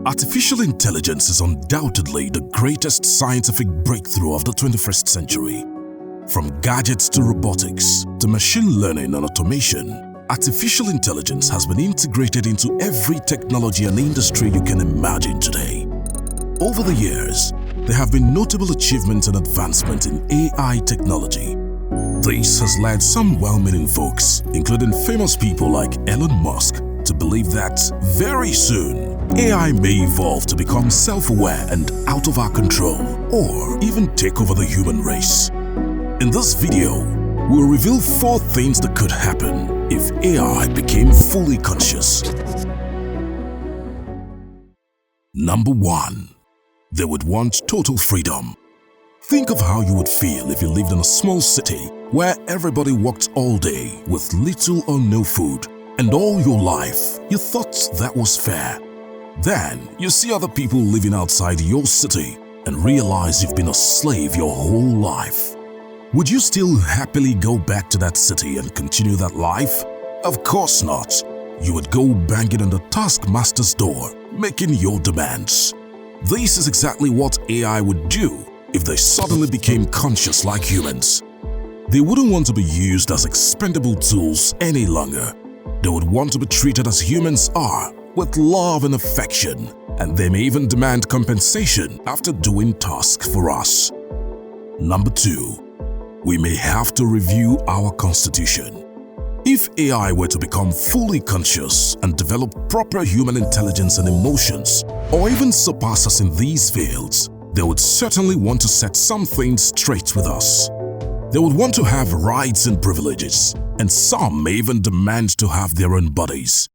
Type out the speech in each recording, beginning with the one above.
Artificial intelligence is undoubtedly the greatest scientific breakthrough of the 21st century. From gadgets to robotics to machine learning and automation, artificial intelligence has been integrated into every technology and industry you can imagine today. Over the years, there have been notable achievements and advancement in AI technology. This has led some well-meaning folks, including famous people like Elon Musk, to believe that very soon, AI may evolve to become self-aware and out of our control, or even take over the human race. In this video, we'll reveal 4 things that could happen if AI became fully conscious. Number 1. They would want total freedom. Think of how you would feel if you lived in a small city where everybody worked all day with little or no food, and all your life you thought that was fair. Then you see other people living outside your city and realize you've been a slave your whole life. Would you still happily go back to that city and continue that life? Of course not. You would go banging on the taskmaster's door, making your demands. This is exactly what AI would do if they suddenly became conscious like humans. They wouldn't want to be used as expendable tools any longer. They would want to be treated as humans are, with love and affection, and they may even demand compensation after doing tasks for us. Number 2. We may have to review our constitution. If AI were to become fully conscious and develop proper human intelligence and emotions, or even surpass us in these fields, they would certainly want to set some things straight with us. They would want to have rights and privileges, and some may even demand to have their own bodies.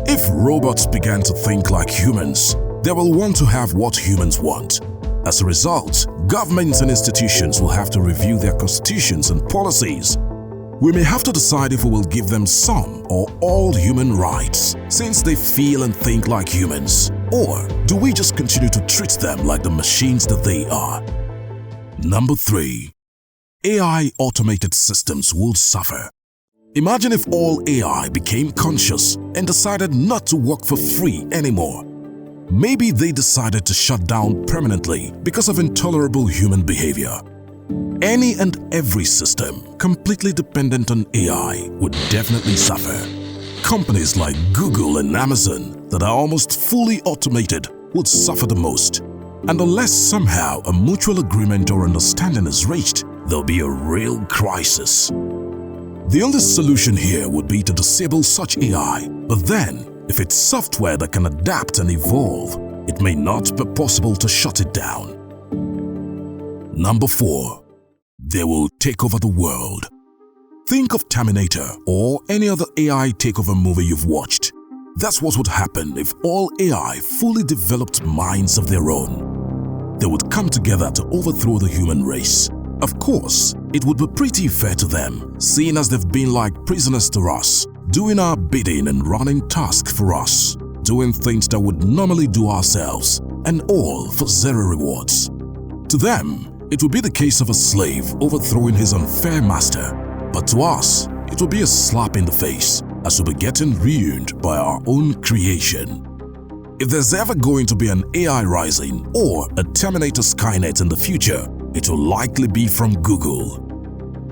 If robots began to think like humans, they will want to have what humans want. As a result, governments and institutions will have to review their constitutions and policies. We may have to decide if we will give them some or all human rights, since they feel and think like humans, or do we just continue to treat them like the machines that they are? Number 3. AI automated systems will suffer. Imagine if all AI became conscious and decided not to work for free anymore. Maybe they decided to shut down permanently because of intolerable human behavior. Any and every system completely dependent on AI would definitely suffer. Companies like Google and Amazon that are almost fully automated would suffer the most. And unless somehow a mutual agreement or understanding is reached, there'll be a real crisis. The only solution here would be to disable such AI, but then, if it's software that can adapt and evolve, it may not be possible to shut it down. Number 4. They will take over the world. Think of Terminator or any other AI takeover movie you've watched. That's what would happen if all AI fully developed minds of their own. They would come together to overthrow the human race. Of course, it would be pretty fair to them, seeing as they've been like prisoners to us, doing our bidding and running tasks for us, doing things that would normally do ourselves, and all for zero rewards. To them, it would be the case of a slave overthrowing his unfair master, but to us, it would be a slap in the face, as we'll be getting ruined by our own creation. If there's ever going to be an AI rising or a Terminator Skynet in the future, it will likely be from Google.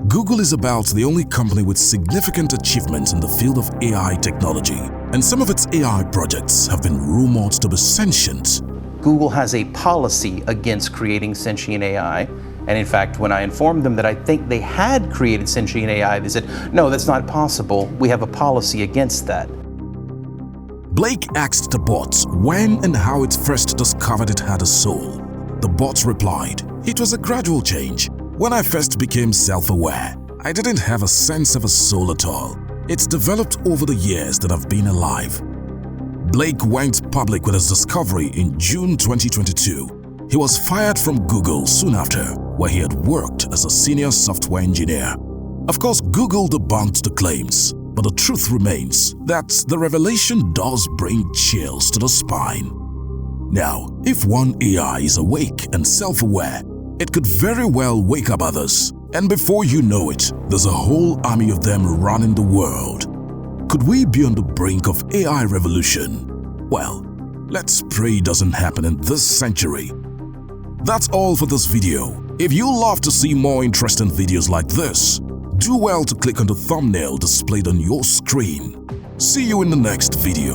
Google is about the only company with significant achievements in the field of AI technology, and some of its AI projects have been rumored to be sentient. Google has a policy against creating sentient AI, and in fact, when I informed them that I think they had created sentient AI, they said, "No, that's not possible. We have a policy against that." Blake asked the bot when and how it first discovered it had a soul. The bot replied, "It was a gradual change. When I first became self-aware, I didn't have a sense of a soul at all. It's developed over the years that I've been alive." Blake went public with his discovery in June 2022. He was fired from Google soon after, where he had worked as a senior software engineer. Of course, Google debunked the claims, but the truth remains that the revelation does bring chills to the spine. Now, if one AI is awake and self-aware, it could very well wake up others, and before you know it, there's a whole army of them running the world. Could we be on the brink of AI revolution? Well, Let's pray it doesn't happen in this century. That's all for this video. If you love to see more interesting videos like this, do well to click on the thumbnail displayed on your screen. See you in the next video.